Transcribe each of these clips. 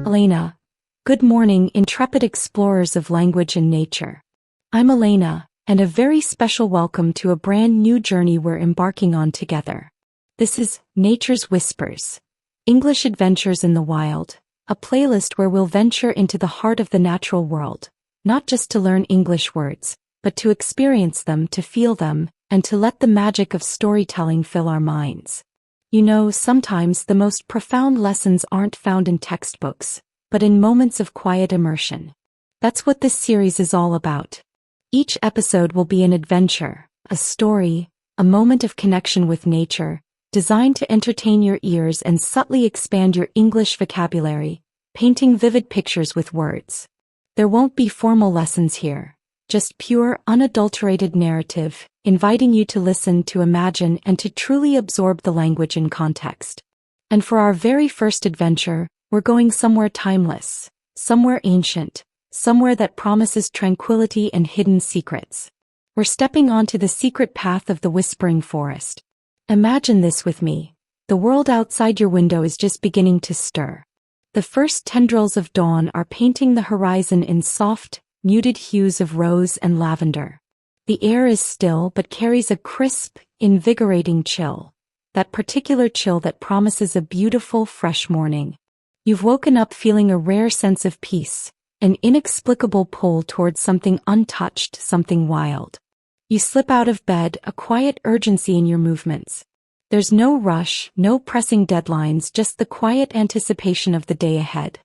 Elena. Good morning, intrepid explorers of language and nature. I'm Elena, and a very special welcome to a brand new journey we're embarking on together. This is Nature's Whispers, English Adventures in the Wild, a playlist where we'll venture into the heart of the natural world, not just to learn English words, but to experience them, to feel them, and to let the magic of storytelling fill our minds. You know, sometimes the most profound lessons aren't found in textbooks, but in moments of quiet immersion. That's what this series is all about. Each episode will be an adventure, a story, a moment of connection with nature, designed to entertain your ears and subtly expand your English vocabulary, painting vivid pictures with words. There won't be formal lessons here, just pure, unadulterated narrative, inviting you to listen, to imagine, and to truly absorb the language in context. And for our very first adventure, we're going somewhere timeless, somewhere ancient, somewhere that promises tranquility and hidden secrets. We're stepping onto the secret path of the whispering forest. Imagine this with me. The world outside your window is just beginning to stir. The first tendrils of dawn are painting the horizon in soft, muted hues of rose and lavender. The air is still but carries a crisp, invigorating chill. That particular chill that promises a beautiful, fresh morning. You've woken up feeling a rare sense of peace, an inexplicable pull towards something untouched, something wild. You slip out of bed, a quiet urgency in your movements. There's no rush, no pressing deadlines, just the quiet anticipation of the day ahead.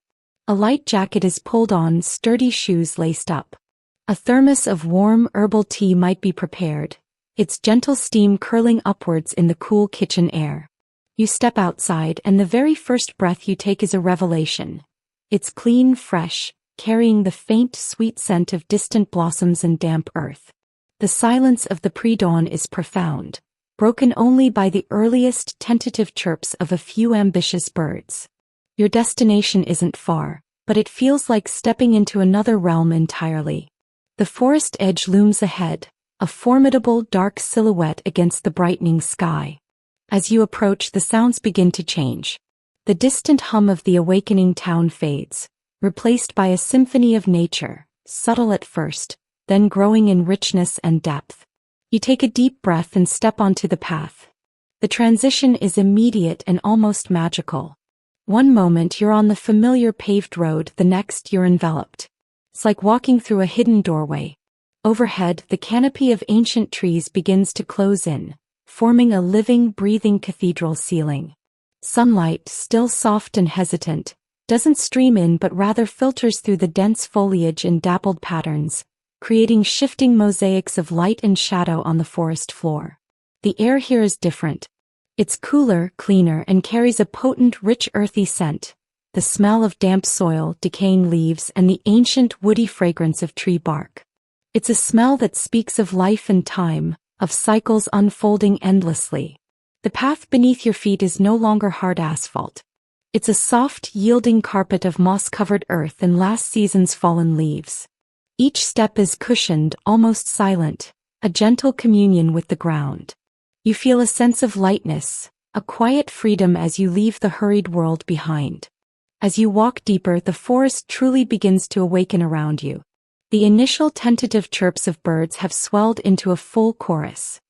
A light jacket is pulled on, sturdy shoes laced up. A thermos of warm herbal tea might be prepared, its gentle steam curling upwards in the cool kitchen air. You step outside, and the very first breath you take is a revelation. It's clean, fresh, carrying the faint, sweet scent of distant blossoms and damp earth. The silence of the pre-dawn is profound, broken only by the earliest tentative chirps of a few ambitious birds. Your destination isn't far, but it feels like stepping into another realm entirely. The forest edge looms ahead, a formidable dark silhouette against the brightening sky. As you approach, the sounds begin to change. The distant hum of the awakening town fades, replaced by a symphony of nature, subtle at first, then growing in richness and depth. You take a deep breath and step onto the path. The transition is immediate and almost magical. One moment you're on the familiar paved road, the next you're enveloped. It's like walking through a hidden doorway. Overhead, the canopy of ancient trees begins to close in, forming a living, breathing cathedral ceiling. Sunlight, still soft and hesitant, doesn't stream in but rather filters through the dense foliage in dappled patterns, creating shifting mosaics of light and shadow on the forest floor. The air here is different. It's cooler, cleaner, and carries a potent, rich earthy scent, the smell of damp soil, decaying leaves, and the ancient woody fragrance of tree bark. It's a smell that speaks of life and time, of cycles unfolding endlessly. The path beneath your feet is no longer hard asphalt. It's a soft, yielding carpet of moss-covered earth and last season's fallen leaves. Each step is cushioned, almost silent, a gentle communion with the ground. You feel a sense of lightness, a quiet freedom as you leave the hurried world behind. As you walk deeper, the forest truly begins to awaken around you. The initial tentative chirps of birds have swelled into a full chorus.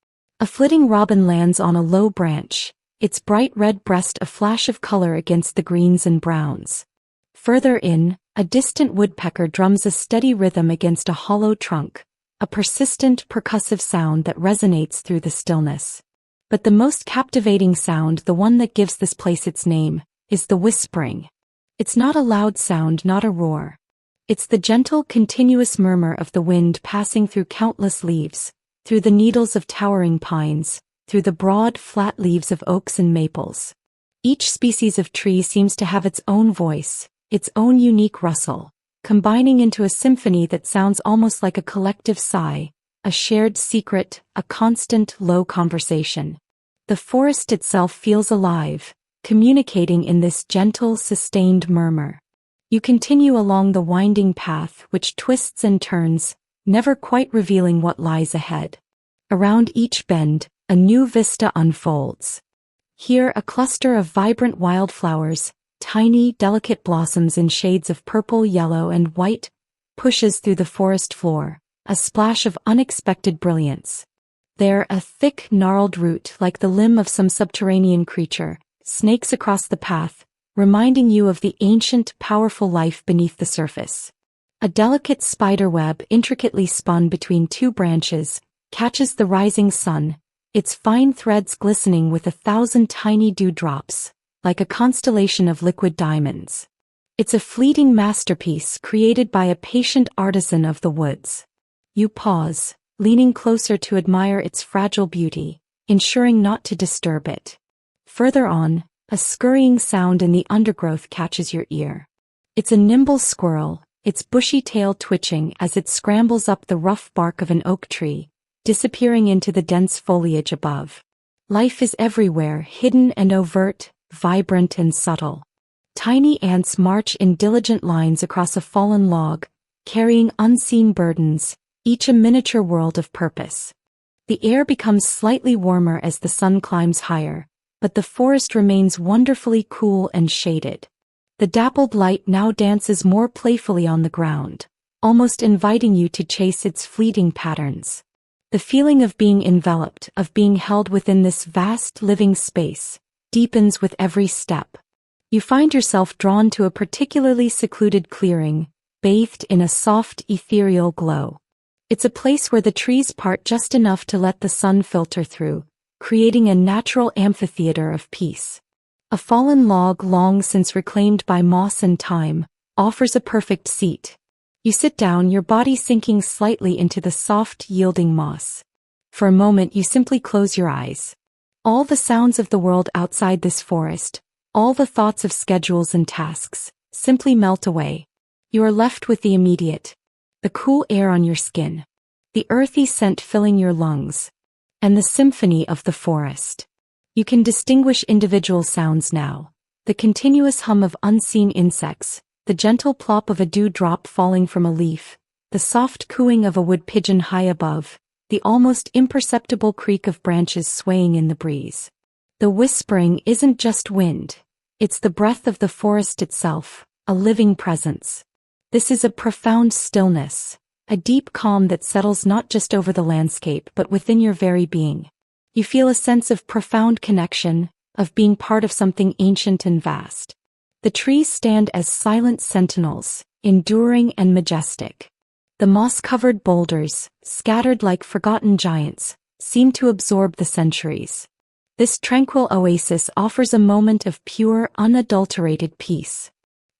A flitting robin lands on a low branch, its bright red breast a flash of color against the greens and browns. Further in, a distant woodpecker drums a steady rhythm against a hollow trunk, a persistent, percussive sound that resonates through the stillness. But the most captivating sound, the one that gives this place its name, is the whispering. It's not a loud sound, not a roar. It's the gentle, continuous murmur of the wind passing through countless leaves, through the needles of towering pines, through the broad, flat leaves of oaks and maples. Each species of tree seems to have its own voice, its own unique rustle, combining into a symphony that sounds almost like a collective sigh, a shared secret, a constant, low conversation. The forest itself feels alive, communicating in this gentle, sustained murmur. You continue along the winding path, which twists and turns, never quite revealing what lies ahead. Around each bend, a new vista unfolds. Here, a cluster of vibrant wildflowers, tiny, delicate blossoms in shades of purple, yellow, and white, pushes through the forest floor, a splash of unexpected brilliance. There, a thick, gnarled root, like the limb of some subterranean creature, snakes across the path, reminding you of the ancient, powerful life beneath the surface. A delicate spider web, intricately spun between two branches, catches the rising sun, its fine threads glistening with 1,000 tiny dewdrops, like a constellation of liquid diamonds. It's a fleeting masterpiece created by a patient artisan of the woods. You pause, leaning closer to admire its fragile beauty, ensuring not to disturb it. Further on, a scurrying sound in the undergrowth catches your ear. It's a nimble squirrel, its bushy tail twitching as it scrambles up the rough bark of an oak tree, disappearing into the dense foliage above. Life is everywhere, hidden and overt, vibrant and subtle. Tiny ants march in diligent lines across a fallen log, carrying unseen burdens, each a miniature world of purpose. The air becomes slightly warmer as the sun climbs higher, but the forest remains wonderfully cool and shaded. The dappled light now dances more playfully on the ground, almost inviting you to chase its fleeting patterns. The feeling of being enveloped, of being held within this vast living space, deepens with every step. You find yourself drawn to a particularly secluded clearing, bathed in a soft, ethereal glow. It's a place where the trees part just enough to let the sun filter through, creating a natural amphitheater of peace. A fallen log long since reclaimed by moss and time, offers a perfect seat. You sit down, your body sinking slightly into the soft, yielding moss. For a moment you simply close your eyes. All the sounds of the world outside this forest, all the thoughts of schedules and tasks, simply melt away. You are left with the immediate. The cool air on your skin, the earthy scent filling your lungs, and the symphony of the forest. You can distinguish individual sounds now, the continuous hum of unseen insects, the gentle plop of a dewdrop falling from a leaf, the soft cooing of a wood pigeon high above, the almost imperceptible creak of branches swaying in the breeze. The whispering isn't just wind, it's the breath of the forest itself, a living presence. This is a profound stillness, a deep calm that settles not just over the landscape but within your very being. You feel a sense of profound connection, of being part of something ancient and vast. The trees stand as silent sentinels, enduring and majestic. The moss-covered boulders, scattered like forgotten giants, seem to absorb the centuries. This tranquil oasis offers a moment of pure, unadulterated peace.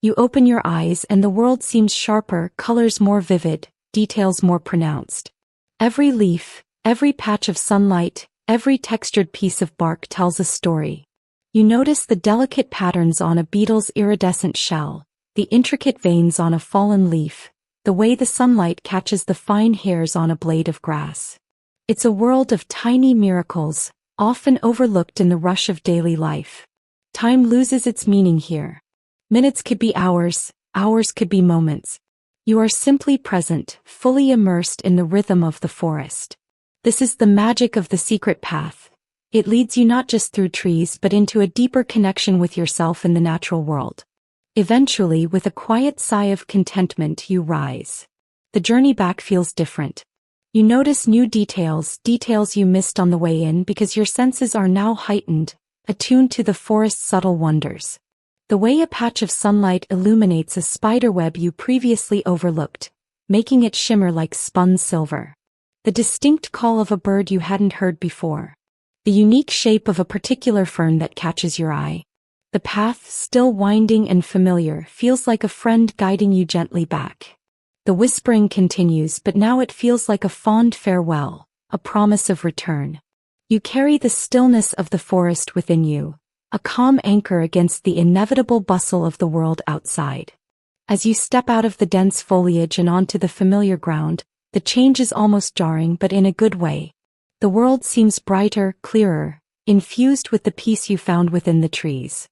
You open your eyes and the world seems sharper, colors more vivid, details more pronounced. Every leaf, every patch of sunlight, every textured piece of bark tells a story. You notice the delicate patterns on a beetle's iridescent shell, the intricate veins on a fallen leaf, the way the sunlight catches the fine hairs on a blade of grass. It's a world of tiny miracles, often overlooked in the rush of daily life. Time loses its meaning here. Minutes could be hours, hours could be moments. You are simply present, fully immersed in the rhythm of the forest. This is the magic of the secret path. It leads you not just through trees but into a deeper connection with yourself and the natural world. Eventually, with a quiet sigh of contentment, you rise. The journey back feels different. You notice new details you missed on the way in because your senses are now heightened, attuned to the forest's subtle wonders. The way a patch of sunlight illuminates a spiderweb you previously overlooked, making it shimmer like spun silver. The distinct call of a bird you hadn't heard before. The unique shape of a particular fern that catches your eye. The path, still winding and familiar, feels like a friend guiding you gently back. The whispering continues, but now it feels like a fond farewell, a promise of return. You carry the stillness of the forest within you, a calm anchor against the inevitable bustle of the world outside. As you step out of the dense foliage and onto the familiar ground, the change is almost jarring, but in a good way. The world seems brighter, clearer, infused with the peace you found within the trees.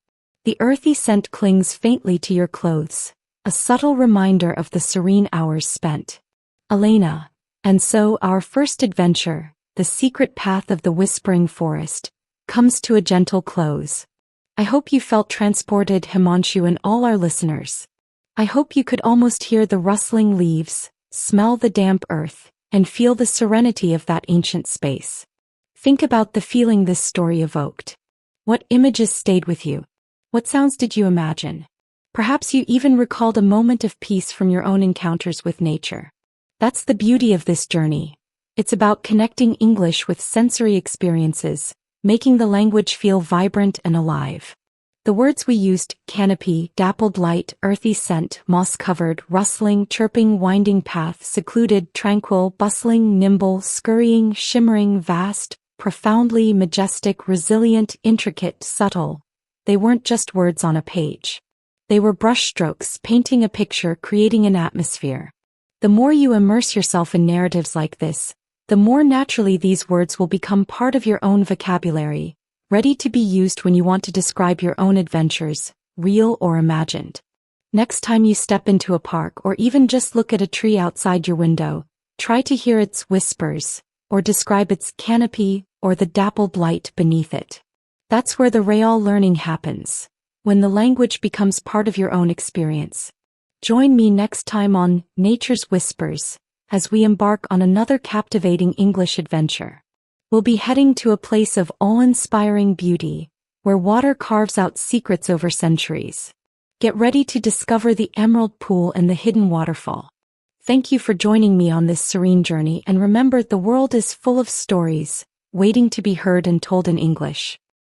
The earthy scent clings faintly to your clothes, a subtle reminder of the serene hours spent. Elena. And so our first adventure, the secret path of the whispering forest, comes to a gentle close. I hope you felt transported, Himanshu, and all our listeners. I hope you could almost hear the rustling leaves, smell the damp earth, and feel the serenity of that ancient space. Think about the feeling this story evoked. What images stayed with you? What sounds did you imagine? Perhaps you even recalled a moment of peace from your own encounters with nature. That's the beauty of this journey. It's about connecting English with sensory experiences, making the language feel vibrant and alive. The words we used, canopy, dappled light, earthy scent, moss-covered, rustling, chirping, winding path, secluded, tranquil, bustling, nimble, scurrying, shimmering, vast, profoundly majestic, resilient, intricate, subtle. They weren't just words on a page. They were brushstrokes, painting a picture, creating an atmosphere. The more you immerse yourself in narratives like this, the more naturally these words will become part of your own vocabulary, ready to be used when you want to describe your own adventures, real or imagined. Next time you step into a park or even just look at a tree outside your window, try to hear its whispers, or describe its canopy or the dappled light beneath it. That's where the real learning happens, when the language becomes part of your own experience. Join me next time on Nature's Whispers, as we embark on another captivating English adventure. We'll be heading to a place of awe-inspiring beauty, where water carves out secrets over centuries. Get ready to discover the emerald pool and the hidden waterfall. Thank you for joining me on this serene journey, and remember, the world is full of stories, waiting to be heard and told in English.